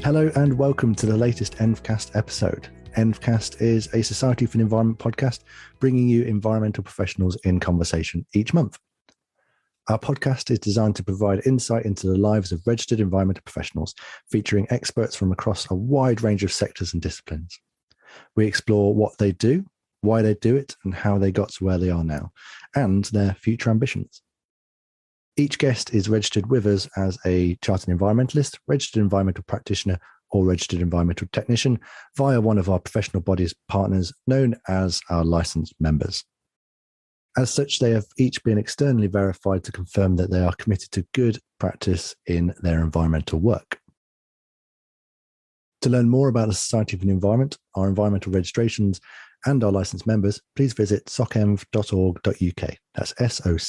Hello and welcome to the latest EnvCast episode. EnvCast is a Society for the Environment podcast, bringing you environmental professionals in conversation each month. Our podcast is designed to provide insight into the lives of registered environmental professionals, featuring experts from across a wide range of sectors and disciplines. We explore what they do, why they do it, and how they got to where they are now, and their future ambitions. Each guest is registered with us as a chartered environmentalist, registered environmental practitioner, or registered environmental technician via one of our professional bodies partners known as our licensed members. As such, they have each been externally verified to confirm that they are committed to good practice in their environmental work. To learn more about the Society for the Environment, our environmental registrations, and our licensed members, please visit socenv.org.uk. That's socenv.org.uk.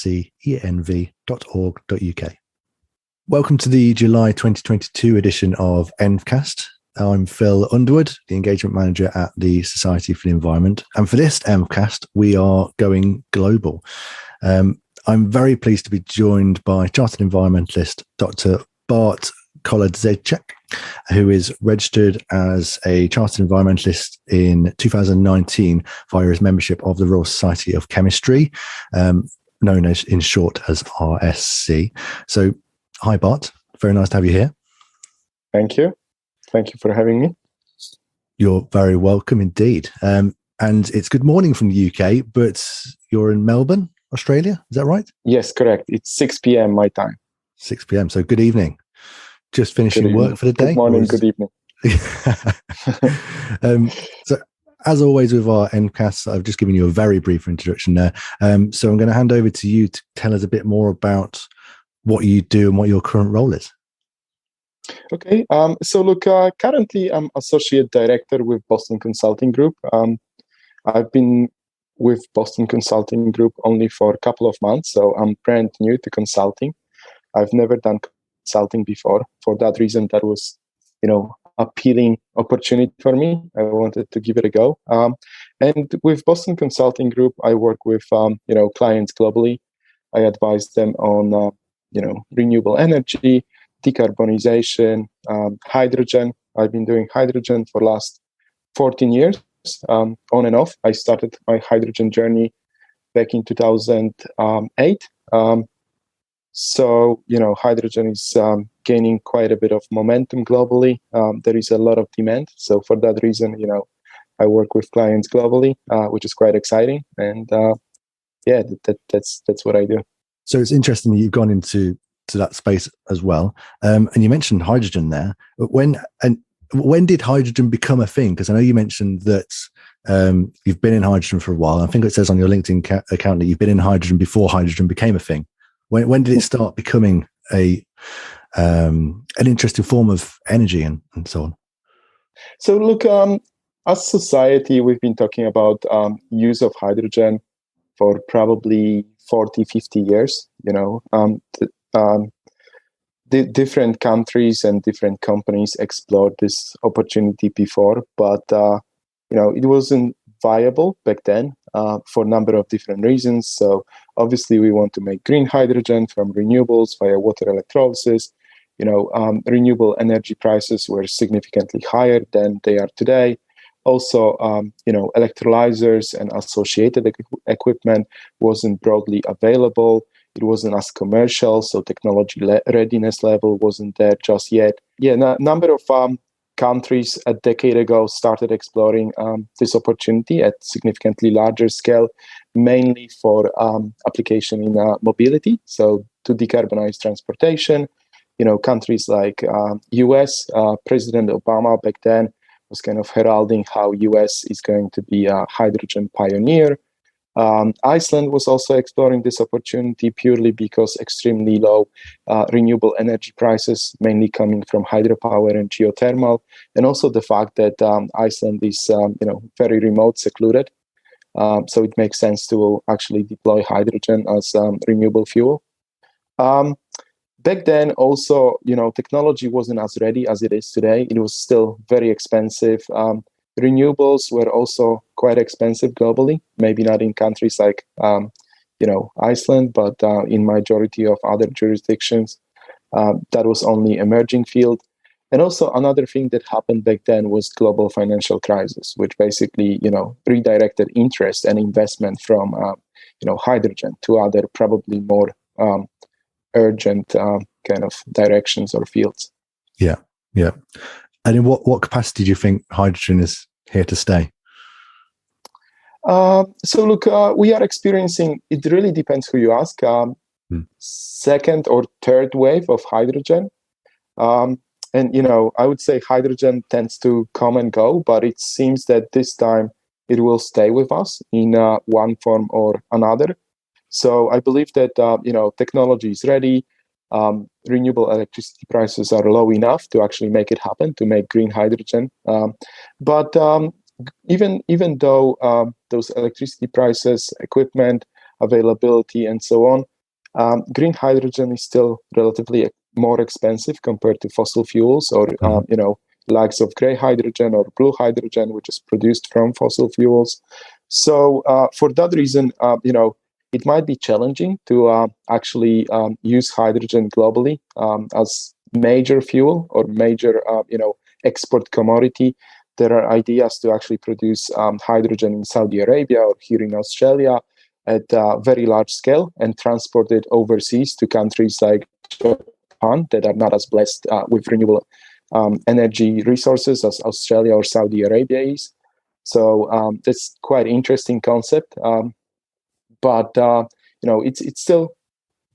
Welcome to the July 2022 edition of EnvCast. I'm Phil Underwood, the Engagement Manager at the Society for the Environment. And for this EnvCast, we are going global. I'm very pleased to be joined by Chartered Environmentalist Dr. Bart Kolodziejczyk, who is registered as a Chartered Environmentalist in 2019 via his membership of the Royal Society of Chemistry, known as in short as FRSC. So, hi Bart, very nice to have you here. Thank you. Thank you for having me. You're very welcome indeed. And it's good morning from the UK, but you're in Melbourne, Australia, is that right? Yes, correct. It's 6 p.m. my time. 6 p.m, so good evening. Just finishing work for the day? Good morning, good evening. So, as always with our EnvCasts, I've just given you a very brief introduction there. So I'm going to hand over to you to tell us a bit more about what you do and what your current role is. Okay. So look, currently I'm Associate Director with Boston Consulting Group. I've been with Boston Consulting Group only for a couple of months, so I'm brand new to consulting. I've never done consulting before. For that reason, that was, appealing opportunity for me. I wanted to give it a go. And with Boston Consulting Group, I work with, clients globally. I advise them on, renewable energy, decarbonization, hydrogen. I've been doing hydrogen for the last 14 years, on and off. I started my hydrogen journey back in 2008. So, hydrogen is gaining quite a bit of momentum globally. There is a lot of demand. So for that reason, I work with clients globally, which is quite exciting. And that's what I do. So it's interesting that you've gone into that space as well. And you mentioned hydrogen there. When did hydrogen become a thing? Because I know you mentioned that you've been in hydrogen for a while. I think it says on your LinkedIn account that you've been in hydrogen before hydrogen became a thing. When did it start becoming an interesting form of energy and so on? So look, as society, we've been talking about use of hydrogen for probably 40, 50 years. The different countries and different companies explored this opportunity before, but it wasn't viable back then for a number of different reasons. So obviously we want to make green hydrogen from renewables via water electrolysis. Renewable energy prices were significantly higher than they are today. Also, electrolyzers and associated equipment wasn't broadly available. It wasn't as commercial, so technology readiness level wasn't there just yet. Yeah, number of countries a decade ago started exploring this opportunity at significantly larger scale, mainly for application in mobility, so to decarbonize transportation. Countries like US, President Obama back then was kind of heralding how US is going to be a hydrogen pioneer. Iceland was also exploring this opportunity purely because extremely low renewable energy prices, mainly coming from hydropower and geothermal, and also the fact that Iceland is very remote, secluded. So it makes sense to actually deploy hydrogen as renewable fuel. Back then, also, technology wasn't as ready as it is today. It was still very expensive. Renewables were also quite expensive globally, maybe not in countries like, Iceland, but in majority of other jurisdictions. That was only emerging field. And also another thing that happened back then was global financial crisis, which basically, redirected interest and investment from, hydrogen to other probably more urgent kind of directions or fields. Yeah, yeah. And in what capacity do you think hydrogen is here to stay? So look, we are experiencing, it really depends who you ask, second or third wave of hydrogen. And, I would say hydrogen tends to come and go, but it seems that this time it will stay with us in one form or another. So I believe that, technology is ready. Renewable electricity prices are low enough to actually make it happen, to make green hydrogen. But even though those electricity prices, equipment, availability, and so on, green hydrogen is still relatively more expensive compared to fossil fuels or, likes of gray hydrogen or blue hydrogen, which is produced from fossil fuels. So for that reason, it might be challenging to actually use hydrogen globally as major fuel or major, export commodity. There are ideas to actually produce hydrogen in Saudi Arabia or here in Australia at a very large scale and transport it overseas to countries like Japan that are not as blessed with renewable energy resources as Australia or Saudi Arabia is. So that's quite interesting concept, but it's still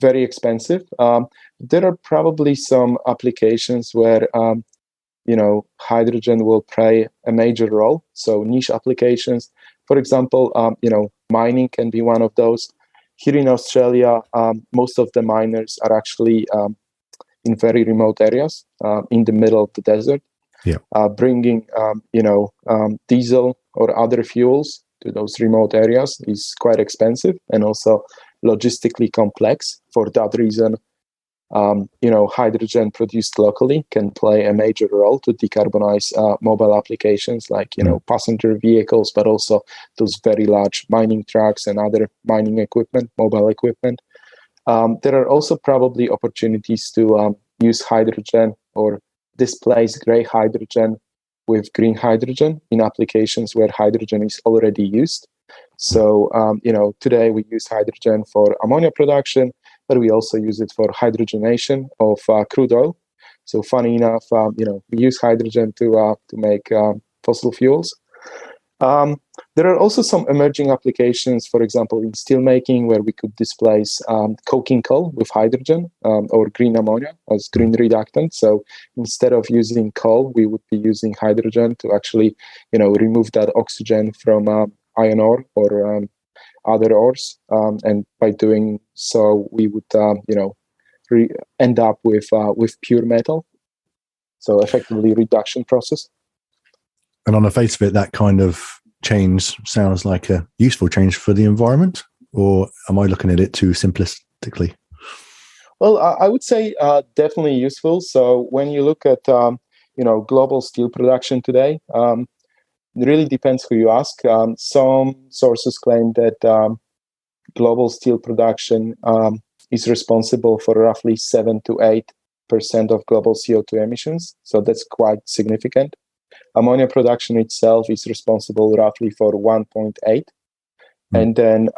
very expensive. There are probably some applications where hydrogen will play a major role. So niche applications, for example, mining can be one of those. Here in Australia, most of the miners are actually in very remote areas, in the middle of the desert. Yeah. Bringing, diesel or other fuels to those remote areas is quite expensive and also logistically complex. For that reason, hydrogen produced locally can play a major role to decarbonize mobile applications like, passenger vehicles, but also those very large mining trucks and other mining equipment, mobile equipment. There are also probably opportunities to use hydrogen or displace gray hydrogen with green hydrogen in applications where hydrogen is already used. So, today we use hydrogen for ammonia production, but we also use it for hydrogenation of crude oil. So funny enough, we use hydrogen to make fossil fuels. There are also some emerging applications, for example, in steelmaking, where we could displace coking coal with hydrogen or green ammonia as green reductant. So instead of using coal, we would be using hydrogen to actually, remove that oxygen from iron ore or other ores. And by doing so, we would, end up with pure metal. So effectively reduction process. And on the face of it, that kind of change sounds like a useful change for the environment, or am I looking at it too simplistically? Well, I would say definitely useful. So when you look at, global steel production today, it really depends who you ask. Some sources claim that global steel production is responsible for roughly 7 to 8% of global CO2 emissions. So that's quite significant. Ammonia production itself is responsible roughly for 1.8. And then,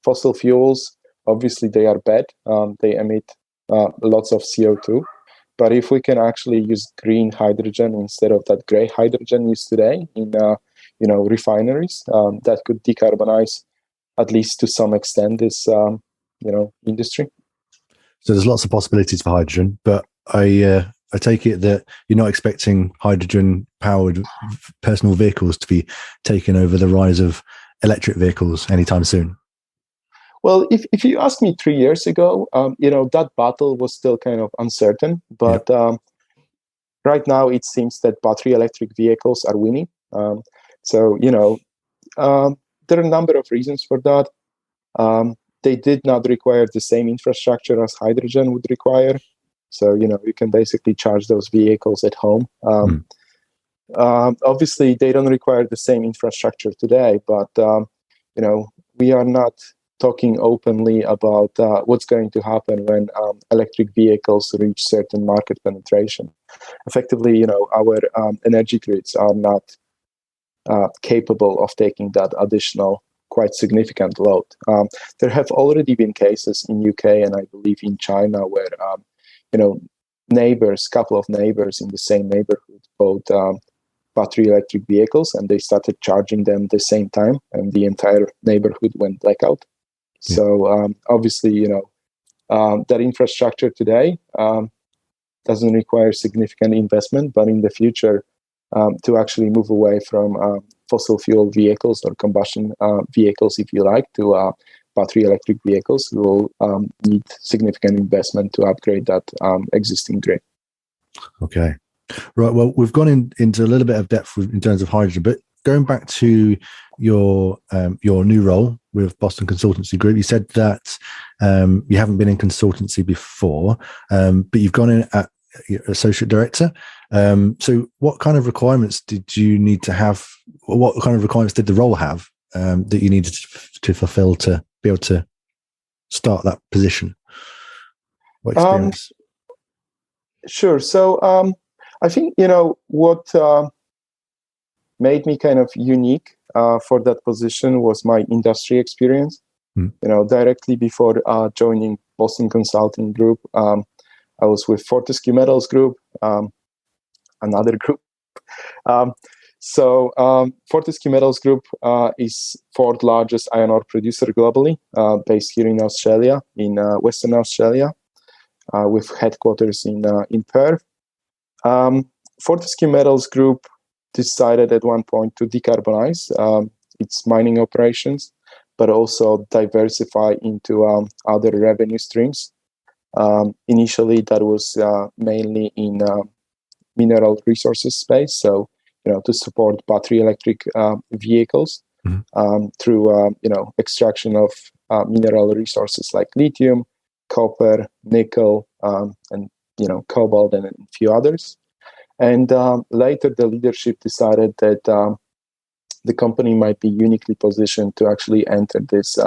fossil fuels, obviously they are bad. They emit lots of CO2. But if we can actually use green hydrogen instead of that gray hydrogen used today in, refineries, that could decarbonize, at least to some extent, this, industry. So there's lots of possibilities for hydrogen, but I take it that you're not expecting hydrogen-powered personal vehicles to be taking over the rise of electric vehicles anytime soon. Well, if you asked me 3 years ago, that battle was still kind of uncertain. But right now, it seems that battery electric vehicles are winning. So there are a number of reasons for that. They did not require the same infrastructure as hydrogen would require. So, you can basically charge those vehicles at home. Obviously, they don't require the same infrastructure today, but, we are not talking openly about what's going to happen when electric vehicles reach certain market penetration. Effectively, our energy grids are not capable of taking that additional, quite significant load. There have already been cases in UK and I believe in China where, couple of neighbors in the same neighborhood bought battery electric vehicles and they started charging them the same time and the entire neighborhood went blackout. Yeah. So obviously, that infrastructure today doesn't require significant investment, but in the future, to actually move away from fossil fuel vehicles or combustion vehicles, if you like, to battery electric vehicles, we will need significant investment to upgrade that existing grid. Okay. Right. Well, we've gone into a little bit of depth in terms of hydrogen, but going back to your new role with Boston Consultancy Group, you said that you haven't been in consultancy before, but you've gone in at associate director. So what kind of requirements did you need to have? What kind of requirements did the role have that you needed to fulfill to be able to start that position? What experience? Sure. So I think, what made me kind of unique for that position was my industry experience. Directly before joining Boston Consulting Group, I was with Fortescue Metals Group, another group. Fortescue Metals Group is fourth largest iron ore producer globally, based here in Australia, in Western Australia, with headquarters in Perth. Fortescue Metals Group decided at one point to decarbonize its mining operations, but also diversify into other revenue streams. Initially, that was mainly in mineral resources space, so to support battery electric vehicles through extraction of mineral resources like lithium, copper, nickel, and cobalt, and a few others. And later, the leadership decided that the company might be uniquely positioned to actually enter this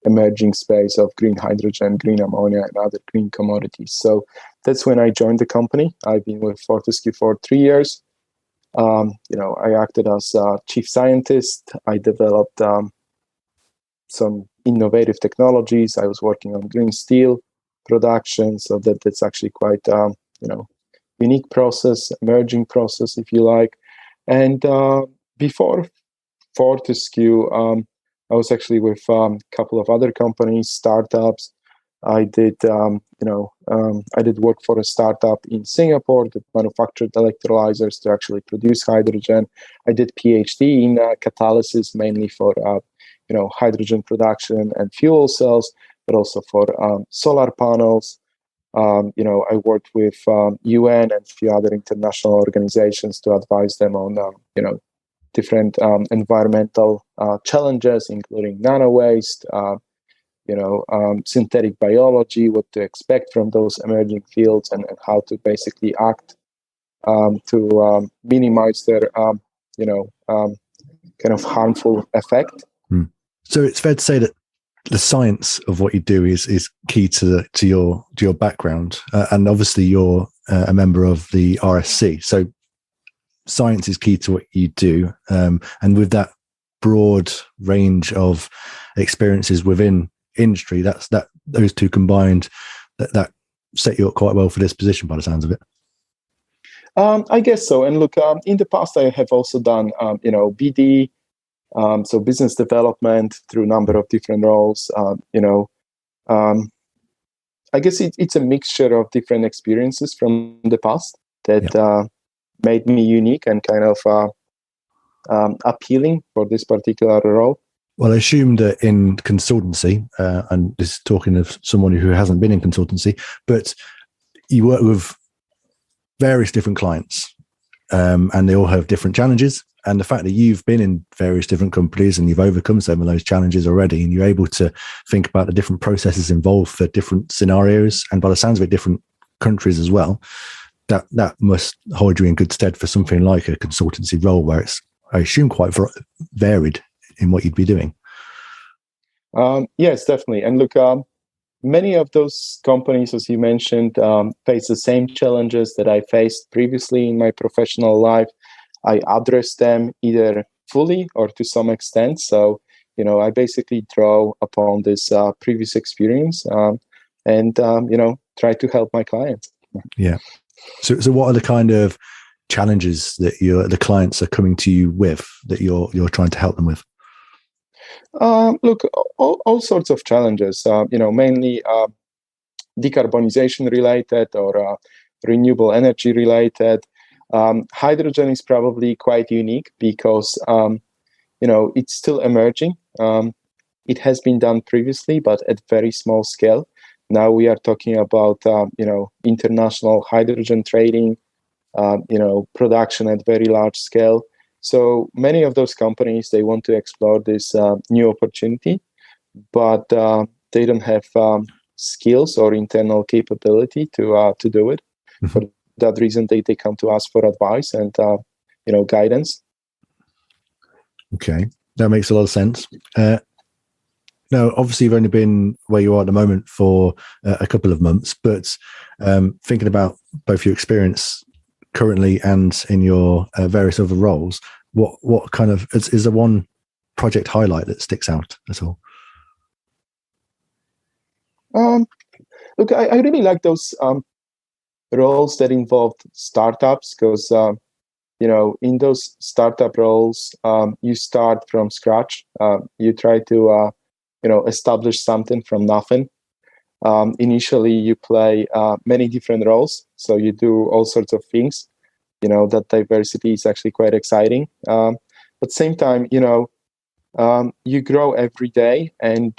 emerging space of green hydrogen, green ammonia, and other green commodities. So that's when I joined the company. I've been with Fortescue for 3 years. I acted as chief scientist. I developed some innovative technologies. I was working on green steel production, so that's actually quite unique process, emerging process, if you like. And before Fortescue, I was actually with a couple of other companies, startups. I did work for a startup in Singapore that manufactured electrolyzers to actually produce hydrogen. I did PhD in catalysis, mainly for hydrogen production and fuel cells, but also for solar panels. I worked with UN and a few other international organizations to advise them on different environmental challenges, including nano waste, synthetic biology, what to expect from those emerging fields, and how to basically act to minimize their kind of harmful effect. So it's fair to say that the science of what you do is key to your background, and obviously you're a member of the FRSC. So science is key to what you do, and with that broad range of experiences within industry, those two combined, that set you up quite well for this position, by the sounds of it. I guess so. And look, in the past, I have also done BD. So business development through a number of different roles. I guess it's a mixture of different experiences from the past that made me unique and kind of appealing for this particular role. Well, I assume that in consultancy, and this is talking of someone who hasn't been in consultancy, but you work with various different clients, and they all have different challenges. And the fact that you've been in various different companies and you've overcome some of those challenges already, and you're able to think about the different processes involved for different scenarios, and by the sounds of it, different countries as well, that must hold you in good stead for something like a consultancy role where it's, I assume, quite varied in what you'd be doing. Yes, definitely. And look, many of those companies, as you mentioned, face the same challenges that I faced previously in my professional life. I address them either fully or to some extent. So, I basically draw upon this previous experience and try to help my clients. Yeah. So what are the kind of challenges that the clients are coming to you with that you're trying to help them with? Look, all sorts of challenges, mainly decarbonization related or renewable energy related. Hydrogen is probably quite unique because, it's still emerging. It has been done previously, but at very small scale. Now we are talking about, international hydrogen trading, production at very large scale. So many of those companies, they want to explore this new opportunity, but they don't have skills or internal capability to do it. Mm-hmm. For that reason, they come to us for advice and guidance. Okay, that makes a lot of sense. Now, obviously, you've only been where you are at the moment for a couple of months, but thinking about both your experience currently and in your various other roles, what kind of is there one project highlight that sticks out at all? Look, I really like those roles that involved startups because in those startup roles, you start from scratch. You try to establish something from nothing. Initially, you play many different roles, so you do all sorts of things. That diversity is actually quite exciting. At the same time, you grow every day, and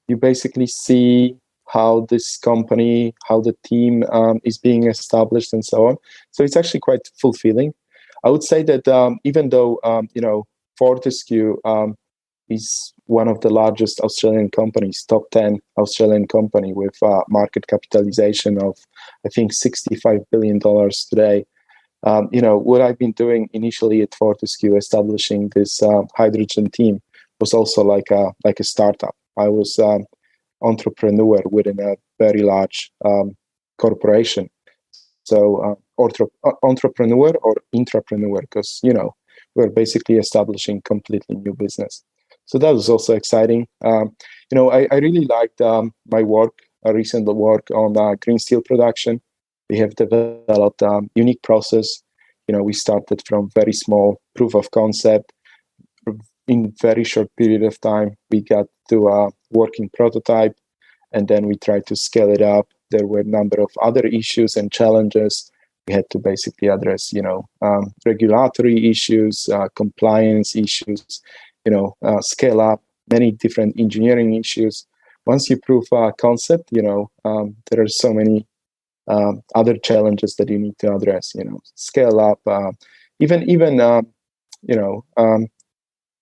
you basically see how this company, how the team is being established, and so on. So it's actually quite fulfilling. I would say that even though Fortescue is one of the largest Australian companies, top 10 Australian company with market capitalization of, I think, $65 billion today. What I've been doing initially at Fortescue, establishing this hydrogen team, was also like a startup. I was entrepreneur within a very large corporation. So entrepreneur or intrapreneur, because we're basically establishing completely new business. So that was also exciting. I really liked my work, recent work on green steel production. We have developed a unique process. We started from very small proof of concept. In very short period of time, we got to a working prototype, and then we tried to scale it up. There were a number of other issues and challenges. We had to basically address, regulatory issues, compliance issues, scale up, many different engineering issues. Once you prove a concept, there are so many other challenges that you need to address. Scale up,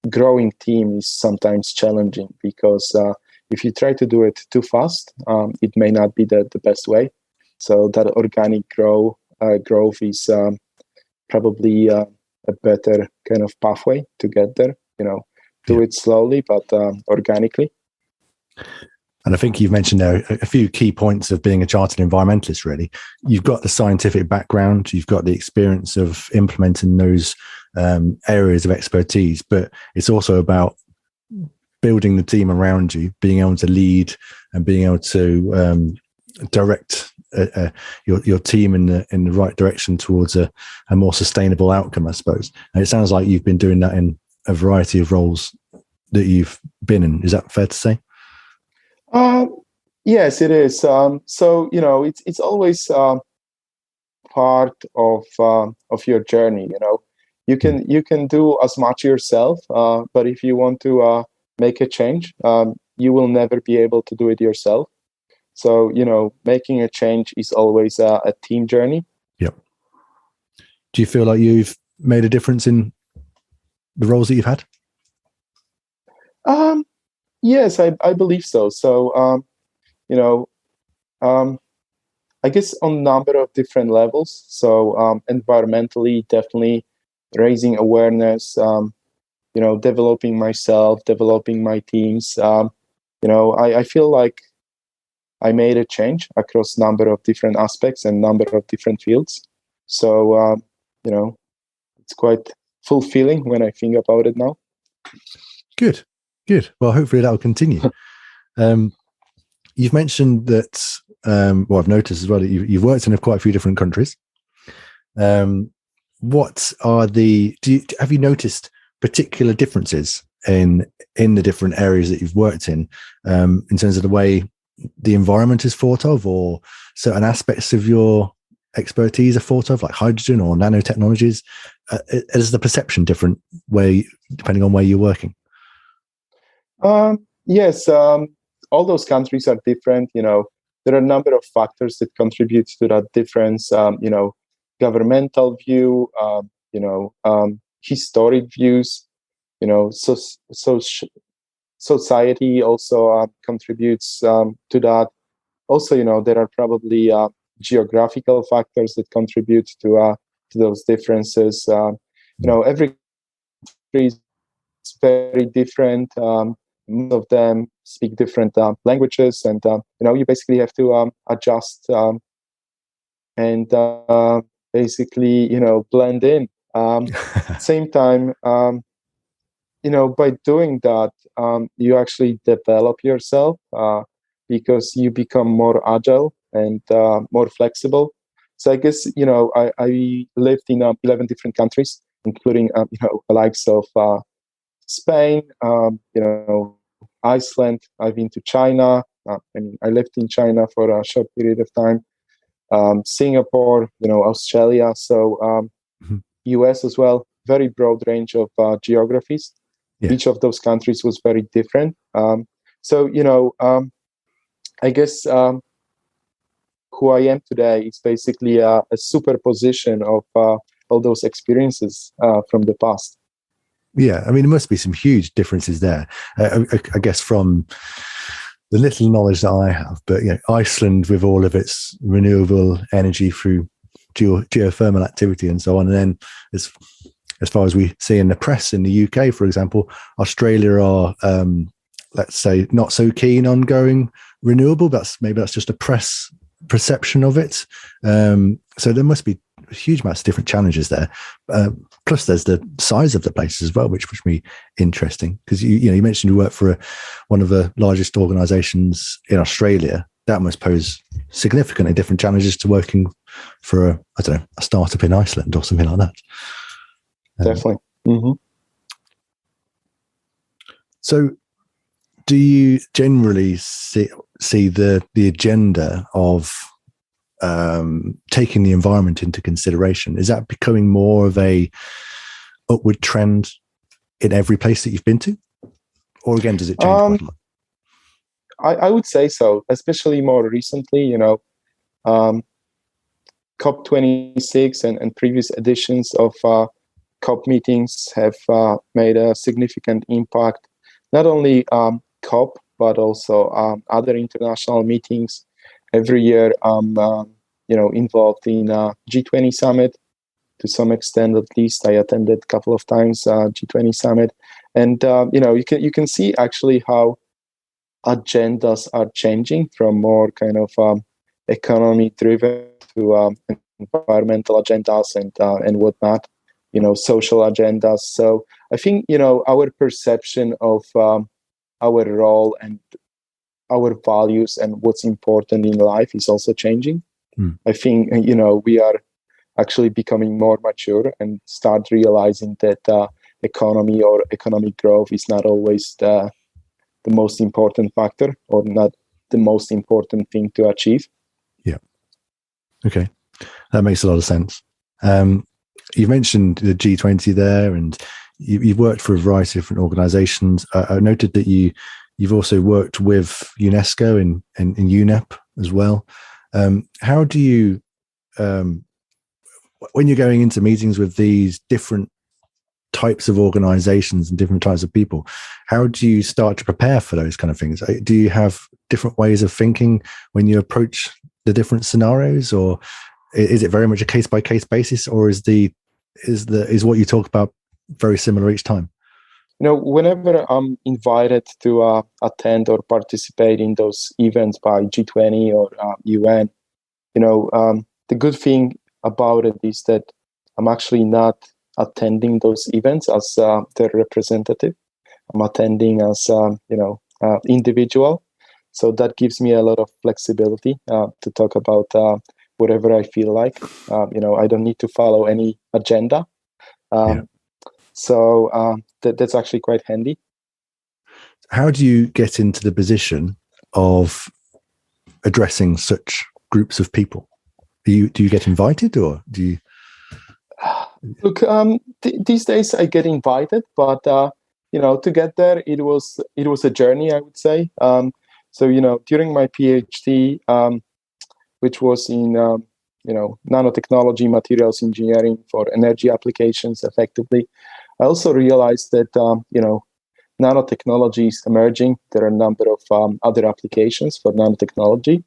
growing team is sometimes challenging because if you try to do it too fast, it may not be the best way. So that organic growth is probably a better kind of pathway to get there. Do it slowly, but organically. And I think you've mentioned there a few key points of being a chartered environmentalist, really. You've got the scientific background, you've got the experience of implementing those areas of expertise, but it's also about building the team around you, being able to lead and being able to direct your team in the right direction towards a more sustainable outcome, I suppose. And it sounds like you've been doing that in a variety of roles that you've been in. Is that fair to say? Yes, it is. So it's always part of your journey. You can do as much yourself, but if you want to make a change, you will never be able to do it yourself. So making a change is always a team journey. Yep. Do you feel like you've made a difference in the roles that you've had? Yes, I believe so. So, I guess on a number of different levels. So, environmentally, definitely raising awareness, developing myself, developing my teams. I feel like I made a change across number of different aspects and number of different fields. So, it's quite fulfilling when I think about it now. Good. Well, hopefully that'll continue. You've mentioned that, I've noticed as well that you've worked in quite a few different countries. What are have you noticed particular differences in the different areas that you've worked in terms of the way the environment is thought of, or certain aspects of your expertise are thought of, like hydrogen or nanotechnologies? Is the perception different depending on where you're working? Yes, all those countries are different. There are a number of factors that contribute to that difference. Governmental view, historic views, society also contributes to that. Also, there are probably geographical factors that contribute to those differences. Every country is very different. Most of them speak different languages, and you basically have to adjust and basically blend in. Same time, by doing that, you actually develop yourself because you become more agile and more flexible. So I guess I lived in 11 different countries, including the likes of Spain, Iceland. I've been to China. I lived in China for a short period of time. Singapore, Australia. So US as well. Very broad range of geographies. Yeah. Each of those countries was very different. I guess who I am today is basically a superposition of all those experiences from the past. Yeah, I mean, there must be some huge differences there. I guess from the little knowledge that I have, but Iceland with all of its renewable energy through geothermal activity and so on, and then as far as we see in the press in the UK, for example, Australia are let's say not so keen on going renewable. Maybe that's just a press perception of it. So there must be huge amounts of different challenges there. Plus, there's the size of the places as well, which would be interesting because you mentioned you work for one of the largest organisations in Australia. That must pose significantly different challenges to working for a startup in Iceland or something like that. Definitely. Mm-hmm. So, do you generally see the agenda of taking the environment into consideration? Is that becoming more of a upward trend in every place that you've been to, or again, does it change quite a lot? I would say so, especially more recently. COP26 and previous editions of COP meetings have made a significant impact. Not only COP, but also other international meetings. Every year, involved in G20 summit to some extent. At least I attended a couple of times G20 summit, and you can see actually how agendas are changing from more kind of economy driven to environmental agendas and whatnot. Social agendas. So I think our perception of our role and our values and what's important in life is also changing. I think we are actually becoming more mature and start realizing that economy or economic growth is not always the most important factor or not the most important thing to achieve. Yeah. Okay, that makes a lot of sense. You mentioned the G20 there, and you've worked for a variety of different organizations. I noted that you've also worked with UNESCO and UNEP as well. How do you, when you're going into meetings with these different types of organizations and different types of people, how do you start to prepare for those kind of things? Do you have different ways of thinking when you approach the different scenarios, or is it very much a case-by-case basis, or is what you talk about very similar each time? whenever I'm invited to attend or participate in those events by G20 or UN, the good thing about it is that I'm actually not attending those events as their representative. I'm attending as individual, so that gives me a lot of flexibility to talk about whatever I feel like. I don't need to follow any agenda. So that's actually quite handy. How do you get into the position of addressing such groups of people? Do you get invited, or do you? Look, these days I get invited, but to get there, it was a journey, I would say. So during my PhD, which was in nanotechnology, materials engineering for energy applications, effectively, I also realized that nanotechnology is emerging. There are a number of other applications for nanotechnology,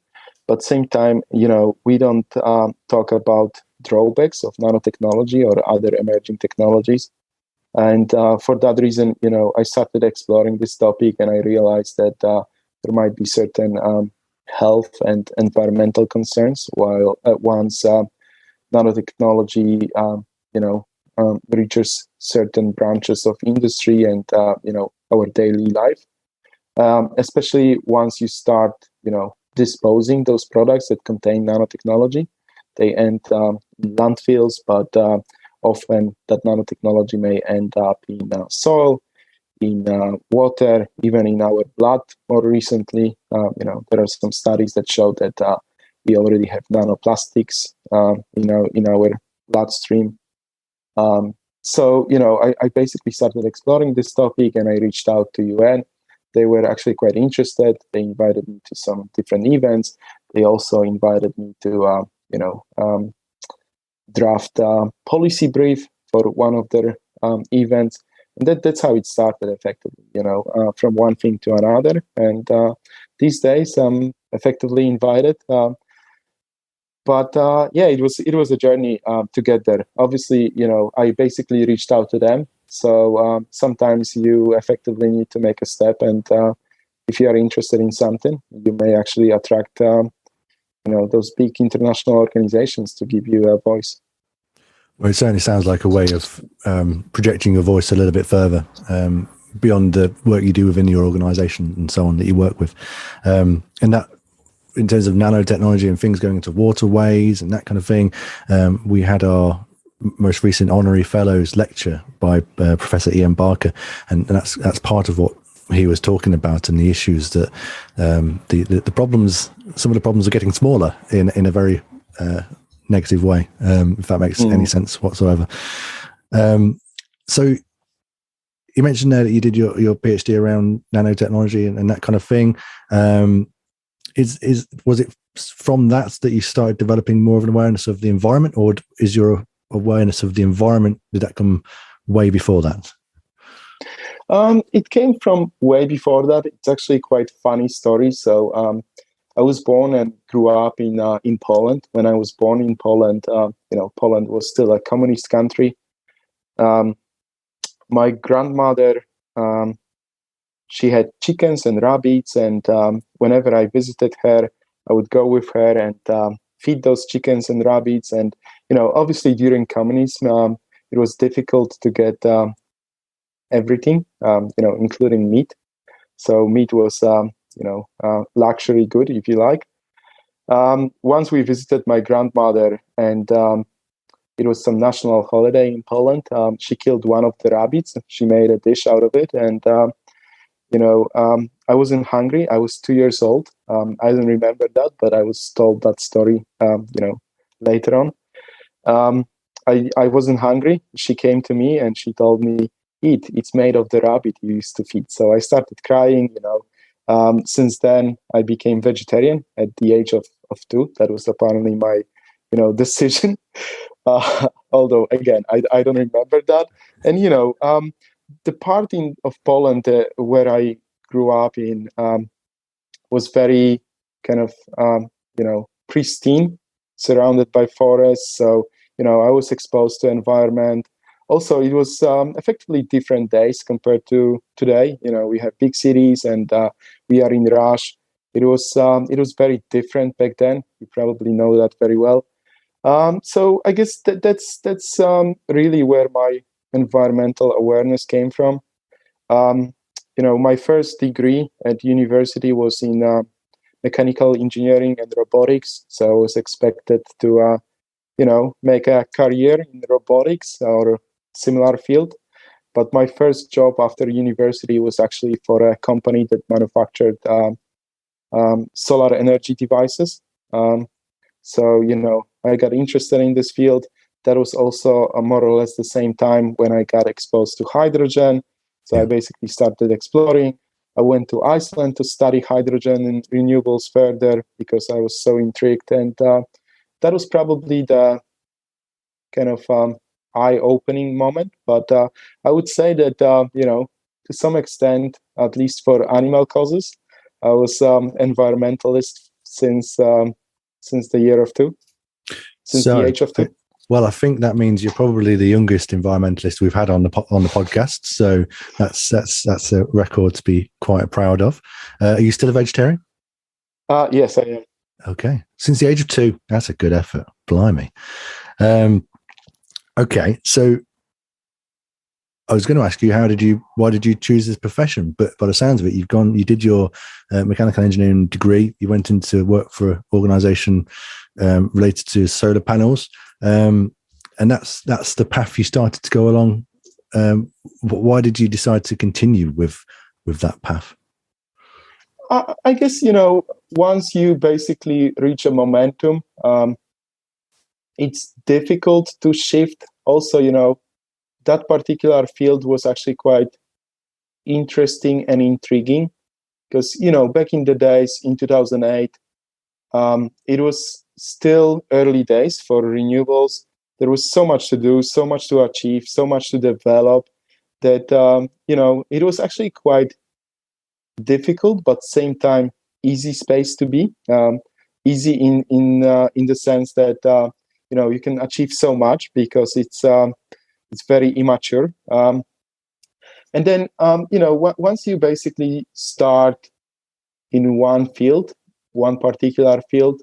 but same time, we don't talk about drawbacks of nanotechnology or other emerging technologies. And for that reason, I started exploring this topic, and I realized that there might be certain health and environmental concerns while once nanotechnology, reaches certain branches of industry and our daily life, especially once you start disposing those products that contain nanotechnology. They end in landfills, but often that nanotechnology may end up in soil, in water, even in our blood. More recently, there are some studies that show that we already have nanoplastics in our bloodstream. So I basically started exploring this topic, and I reached out to UN. They were actually quite interested. They invited me to some different events. They also invited me to draft a policy brief for one of their events. And that's how it started, effectively, from one thing to another. And these days, I'm effectively invited. But it was a journey to get there. Obviously, I basically reached out to them. So sometimes you effectively need to make a step. And if you are interested in something, you may actually attract those big international organizations to give you a voice. Well, it certainly sounds like a way of projecting your voice a little bit further beyond the work you do within your organization and so on that you work with. And that, in terms of nanotechnology and things going into waterways and that kind of thing, we had our most recent honorary fellows lecture by Professor Ian Barker, and that's part of what he was talking about, and the issues that the problems, some of the problems are getting smaller in a very negative way, if that makes any sense whatsoever. So you mentioned there that you did your PhD around nanotechnology and that kind of thing. Was it from that you started developing more of an awareness of the environment, or is your awareness of the environment, did that come way before that? It came from way before that. It's actually quite funny story. So I was born and grew up in Poland. When I was born in Poland, Poland was still a communist country. My grandmother, she had chickens and rabbits, and whenever I visited her, I would go with her and feed those chickens and rabbits. And obviously during communism, it was difficult to get everything, including meat. So meat was, luxury good, if you like. Once we visited my grandmother, and it was some national holiday in Poland. She killed one of the rabbits. She made a dish out of it, and I wasn't hungry. I was 2 years old. I don't remember that, but I was told that story, later on. I wasn't hungry. She came to me and she told me, "Eat. It's made of the rabbit you used to feed." So I started crying. Since then, I became vegetarian at the age of 2. That was apparently my, decision. Although again, I don't remember that. And the part of Poland where I grew up in was very kind of pristine, surrounded by forests. So I was exposed to environment. also it was effectively different days compared to today. We have big cities and we are in rush. It was very different back then. You probably know that very well. So I guess that's really where my environmental awareness came from. My first degree at university was in mechanical engineering and robotics. So I was expected to, make a career in robotics or similar field. But my first job after university was actually for a company that manufactured solar energy devices. So, I got interested in this field. That was also more or less the same time when I got exposed to hydrogen. So I basically started exploring. I went to Iceland to study hydrogen and renewables further because I was so intrigued. And that was probably the kind of eye-opening moment. But I would say that, to some extent, at least for animal causes, I was environmentalist since the year of two, since the age of two. Well, I think that means you're probably the youngest environmentalist we've had on the podcast. So that's a record to be quite proud of. Are you still a vegetarian? Yes, I am. Okay, since the age of 2, that's a good effort. Blimey. Okay, so I was going to ask you, why did you choose this profession? But by the sounds of it, you did your mechanical engineering degree. You went into work for an organisation related to solar panels, and that's the path you started to go along. Why did you decide to continue with that path? I guess once you basically reach a momentum, it's difficult to shift. Also, that particular field was actually quite interesting and intriguing because, back in the days in 2008, it was still early days for renewables. There was so much to do, so much to achieve, so much to develop that, it was actually quite difficult, but same time, easy space to be. Easy in the sense that, you can achieve so much because it's very immature. And then, once you basically start in one particular field,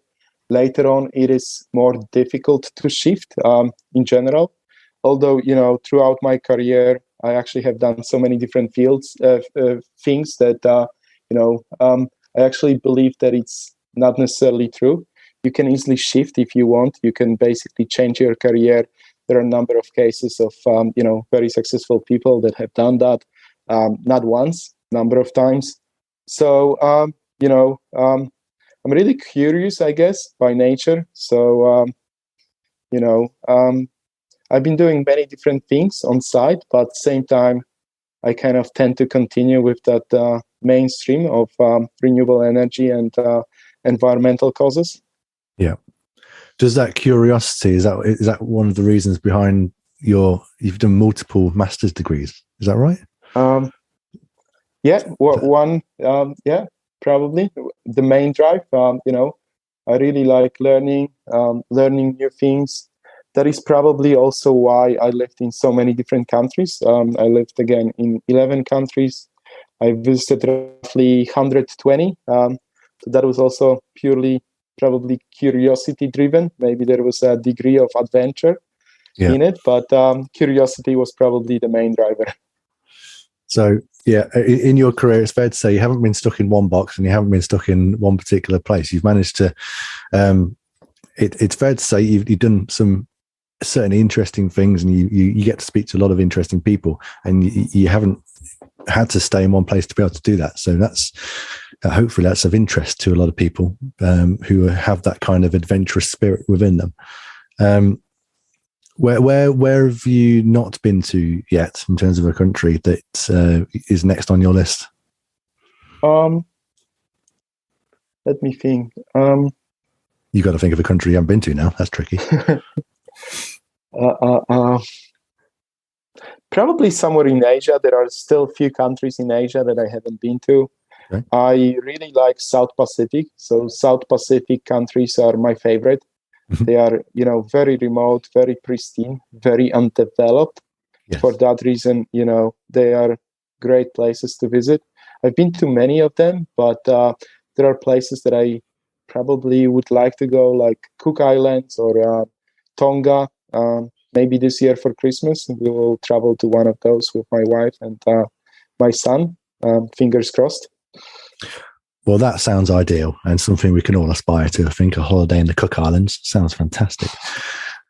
later on, it is more difficult to shift in general. Although, throughout my career, I actually have done so many different things that, I actually believe that it's not necessarily true. You can easily shift if you want. You can basically change your career. There are a number of cases of, very successful people that have done that, not once, number of times. So, I'm really curious, I guess, by nature. So, I've been doing many different things on site, but at the same time, I kind of tend to continue with that mainstream of renewable energy and environmental causes. Yeah. Does that curiosity, is that one of the reasons behind you've done multiple master's degrees? Is that right? Yeah, probably the main drive. I really like learning new things. That is probably also why I lived in so many different countries. I lived again in 11 countries. I visited roughly 120. So that was also purely probably curiosity driven. Maybe there was a degree of adventure in it, but curiosity was probably the main driver. So, yeah, in your career, it's fair to say you haven't been stuck in one box and you haven't been stuck in one particular place. You've managed to, it's fair to say you've done some certainly interesting things, and you get to speak to a lot of interesting people, and you haven't had to stay in one place to be able to do that. So that's hopefully that's of interest to a lot of people who have that kind of adventurous spirit within them. Where have you not been to yet in terms of a country that is next on your list? Let me think. You've got to think of a country you haven't been to now. That's tricky. Probably somewhere in Asia. There are still a few countries in Asia that I haven't been to. Okay. I really like South Pacific. So South Pacific countries are my favorite. They are, very remote, very pristine, very undeveloped. Yes. For that reason, they are great places to visit. I've been to many of them, but there are places that I probably would like to go, like Cook Islands or Tonga. Maybe this year for Christmas, we will travel to one of those with my wife and my son. Fingers crossed. Well, that sounds ideal and something we can all aspire to. I think a holiday in the Cook Islands sounds fantastic.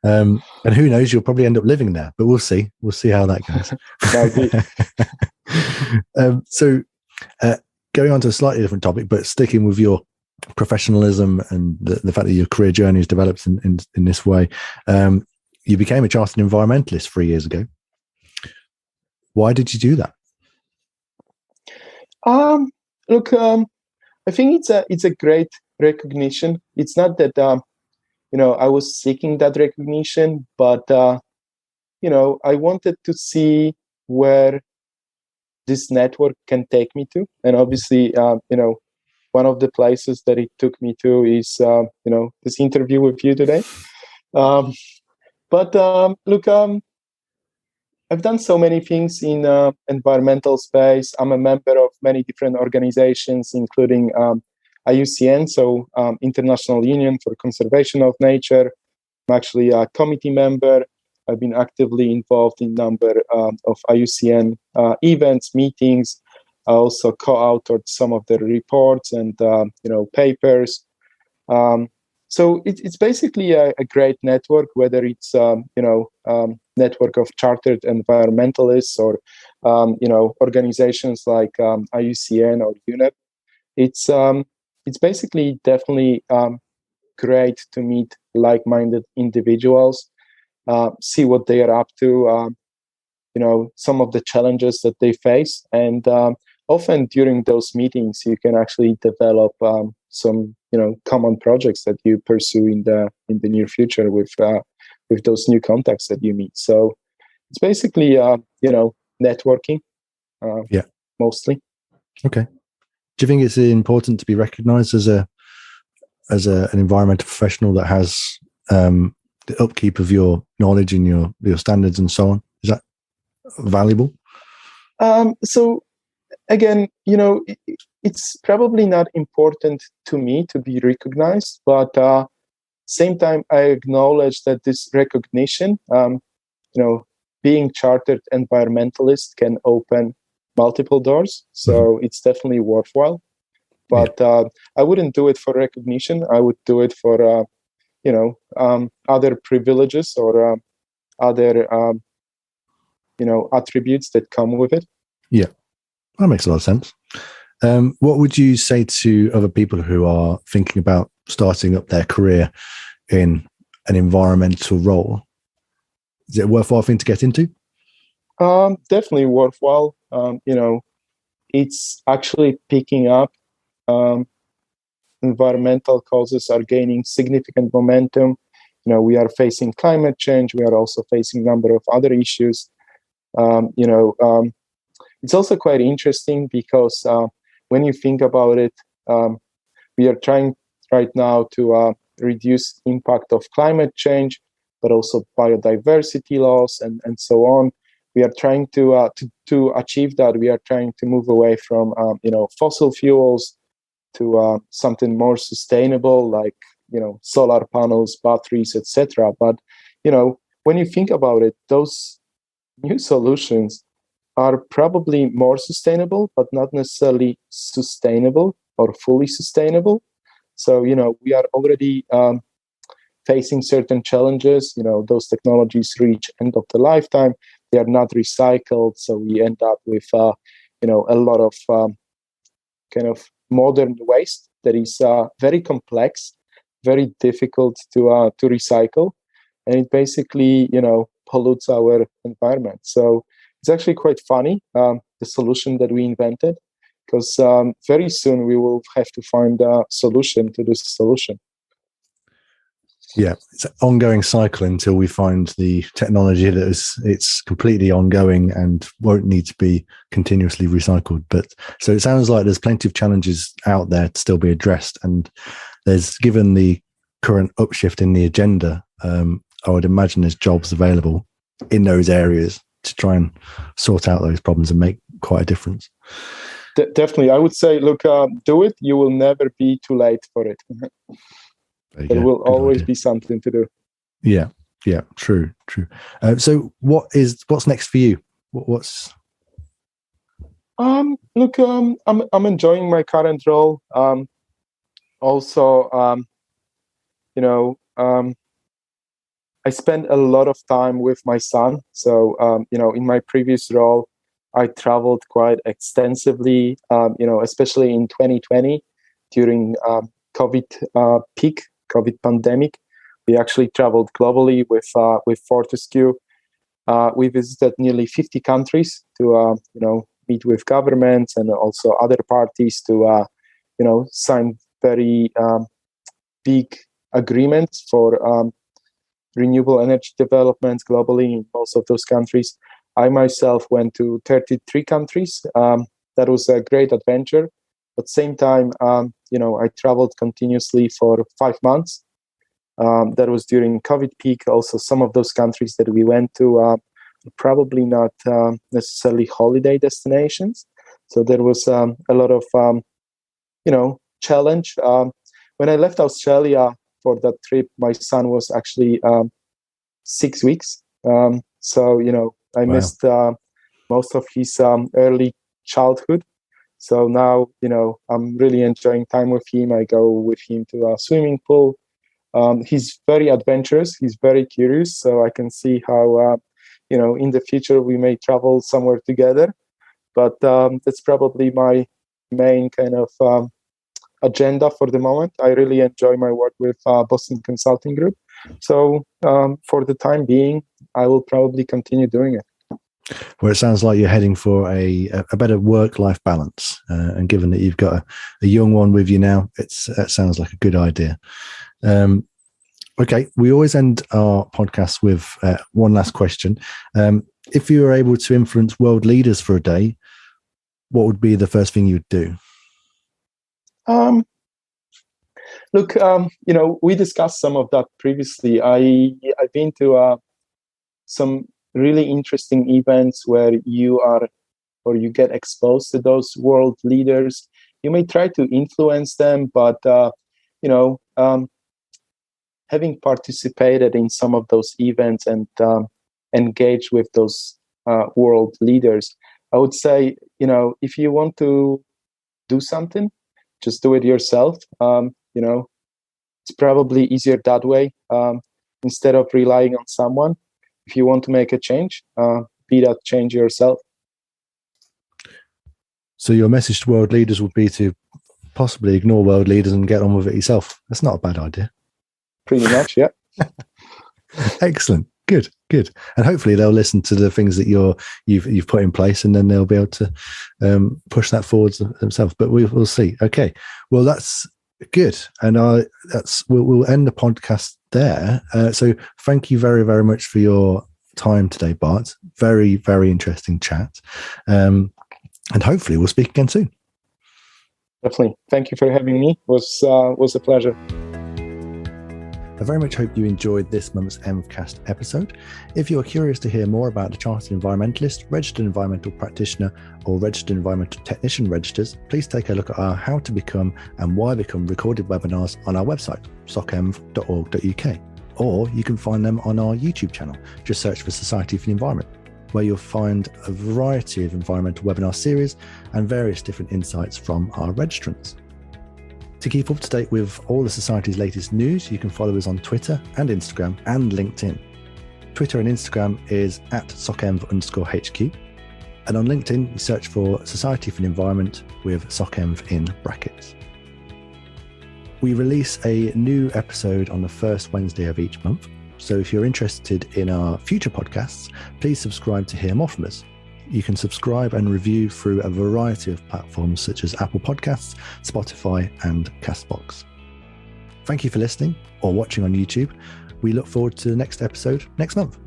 And who knows, you'll probably end up living there, but we'll see. We'll see how that goes. So going on to a slightly different topic, but sticking with your professionalism and the fact that your career journey has developed in this way, you became a chartered environmentalist 3 years ago. Why did you do that? Look, I think it's a great recognition. It's not that I was seeking that recognition, but I wanted to see where this network can take me to, and obviously, one of the places that it took me to is this interview with you today. But look, I've done so many things in environmental space. I'm a member of many different organizations, including IUCN, so International Union for Conservation of Nature. I'm actually a committee member. I've been actively involved in a number of IUCN events, meetings. I also co-authored some of the reports and papers. So it's basically a great network, whether it's network of chartered environmentalists or organizations like IUCN or UNEP. It's basically definitely great to meet like-minded individuals, see what they are up to, some of the challenges that they face, and often during those meetings you can actually develop some common projects that you pursue in the near future with those new contacts that you meet. So it's basically networking, mostly. Okay. Do you think it's important to be recognized as an environmental professional that has the upkeep of your knowledge and your standards and so on? Is that valuable? So again, it's probably not important to me to be recognized, but same time I acknowledge that this recognition, being chartered environmentalist can open multiple doors. So it's definitely worthwhile. But I wouldn't do it for recognition. I would do it for other privileges or other attributes that come with it. Yeah. That makes a lot of sense. What would you say to other people who are thinking about starting up their career in an environmental role? Is it a worthwhile thing to get into? Definitely worthwhile. It's actually picking up. Environmental causes are gaining significant momentum. We are facing climate change. We are also facing a number of other issues. It's also quite interesting because when you think about it, we are trying right now to reduce impact of climate change, but also biodiversity loss and so on. We are trying to achieve that. We are trying to move away from fossil fuels to something more sustainable, like solar panels, batteries, etc. But when you think about it, those new solutions are probably more sustainable, but not necessarily sustainable or fully sustainable. So we are already facing certain challenges. Those technologies reach end of the lifetime. They are not recycled, so we end up with a lot of kind of modern waste that is very complex, very difficult to recycle, and it basically pollutes our environment. So it's actually quite funny, the solution that we invented, because very soon we will have to find a solution to this solution. Yeah, it's an ongoing cycle until we find the technology that it's completely ongoing and won't need to be continuously recycled. But so it sounds like there's plenty of challenges out there to still be addressed. And given the current upshift in the agenda, I would imagine there's jobs available in those areas to try and sort out those problems and make quite a difference. Definitely. I would say, look, do it. You will never be too late for it. There will always be something to do. Yeah, true. So what's next for you? What's Look, I'm enjoying my current role. Also, I spend a lot of time with my son. So, in my previous role, I traveled quite extensively, especially in 2020 during COVID peak, COVID pandemic. We actually traveled globally with Fortescue. We visited nearly 50 countries to, meet with governments and also other parties to, sign very big agreements for renewable energy developments globally in most of those countries. I myself went to 33 countries. That was a great adventure. At the same time, I traveled continuously for 5 months. That was during COVID peak. Also, some of those countries that we went to probably not necessarily holiday destinations. So there was a lot of, challenge. When I left Australia for that trip, my son was actually 6 weeks. So, I missed most of his early childhood. So now, I'm really enjoying time with him. I go with him to a swimming pool. He's very adventurous. He's very curious. So I can see how, in the future we may travel somewhere together. But that's probably my main kind of agenda for the moment. I really enjoy my work with Boston Consulting Group. So for the time being, I will probably continue doing it. Well, it sounds like you're heading for a better work-life balance. And given that you've got a young one with you now, that sounds like a good idea. Okay, we always end our podcast with one last question. If you were able to influence world leaders for a day, what would be the first thing you'd do? Look, we discussed some of that previously. I've been to some really interesting events where you get exposed to those world leaders. You may try to influence them, but having participated in some of those events and engaged with those world leaders, I would say, if you want to do something, just do it yourself. It's probably easier that way instead of relying on someone. If you want to make a change, be that change yourself. So your message to world leaders would be to possibly ignore world leaders and get on with it yourself. That's not a bad idea. Pretty much, yeah. Excellent. Good. And hopefully they'll listen to the things that you've put in place, and then they'll be able to push that forward themselves. But we'll see. Okay. Well, that's good. And we'll end the podcast there. So thank you very, very much for your time today, Bart. Very, very interesting chat. And hopefully we'll speak again soon. Definitely. Thank you for having me. It was a pleasure. I very much hope you enjoyed this month's EnvCast episode. If you are curious to hear more about the Chartered Environmentalist, Registered Environmental Practitioner, or Registered Environmental Technician registers, please take a look at our How to Become and Why Become recorded webinars on our website, socenv.org.uk, or you can find them on our YouTube channel. Just search for Society for the Environment, where you'll find a variety of environmental webinar series and various different insights from our registrants. To keep up to date with all the Society's latest news, you can follow us on Twitter and Instagram and LinkedIn. Twitter and Instagram is @SocEnv_HQ. And on LinkedIn, you search for Society for the Environment with SocEnv in brackets. We release a new episode on the first Wednesday of each month. So if you're interested in our future podcasts, please subscribe to hear more from us. You can subscribe and review through a variety of platforms such as Apple Podcasts, Spotify, and Castbox. Thank you for listening or watching on YouTube. We look forward to the next episode next month.